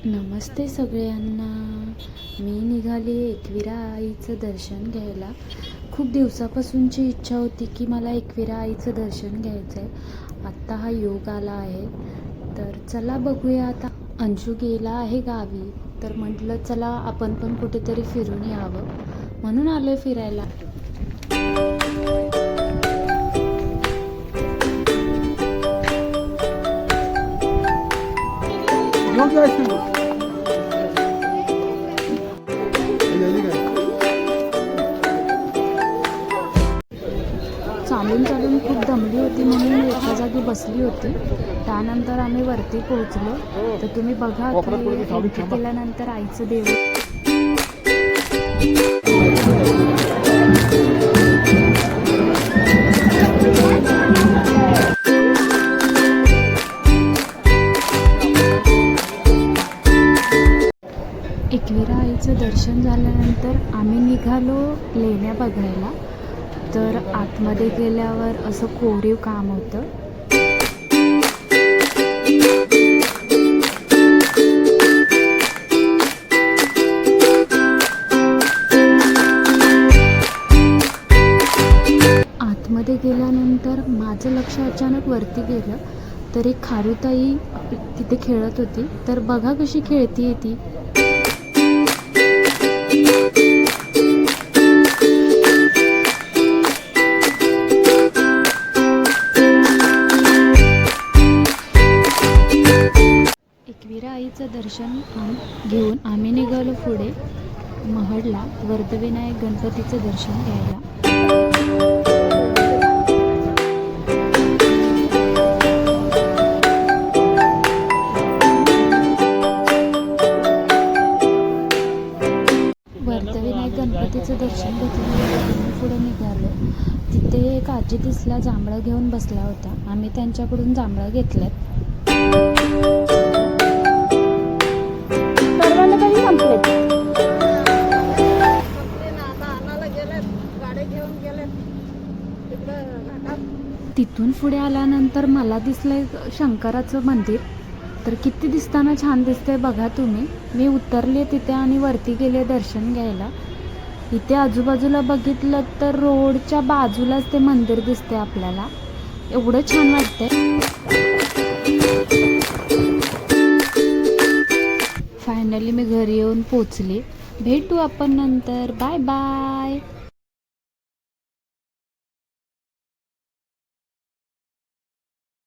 नमस्ते सगळ्यांना. मी निघाले एकविरा आईचं दर्शन घ्यायला. खूप दिवसापासूनची इच्छा होती की मला एकविरा आईचं दर्शन घ्यायचं आहे. आत्ता हा योग आला आहे. तर चला बघूया. आता अंशू गेला आहे गावी, तर म्हटलं चला आपण पण कुठेतरी फिरून यावं, म्हणून आलो आहे फिरायला. चालून चालून खूप दमली होती, म्हणून मी एका जागी बसली होती. त्यानंतर आम्ही वरती पोहोचलो. तर तुम्ही बघा की एंट्री केल्यानंतर आईचं देऊळ. एकविरा आईचं दर्शन झाल्यानंतर आम्ही निघालो लेण्या बघायला. तर आतमध्ये गेल्यावर असं कोरीव काम होतं. आतमध्ये गेल्यानंतर माझं लक्ष अचानक वरती गेलं, तर एक खारुताई तिथे खेळत होती. तर बघा कशी खेळतीये ती. एकविरा आईचं दर्शन घेऊन आम्ही निघालो पुढे महडला वर्धविनायक गणपतीचं दर्शन घ्यायला. वर्धविनायक गणपतीचं दर्शन घेतल्यानंतर पुढे निघालो. तिथे एक आजी दिसल्या, जांभळं घेऊन बसल्या होत्या. आम्ही त्यांच्याकडून जांभळं घेतल्यात. तिथून पुढे आल्यानंतर मला दिसलंय शंकराचं मंदिर. तर किती दिसताना छान दिसतंय बघा तुम्ही. मी उतरले तिथे आणि वरती गेले दर्शन घ्यायला. इथे आजूबाजूला बघितलं तर रोडच्या बाजूलाच ते मंदिर दिसते आपल्याला. एवढं छान वाटतंय. फायनली मी घरी येऊन पोचले. भेटू आपण नंतर. Bye bye.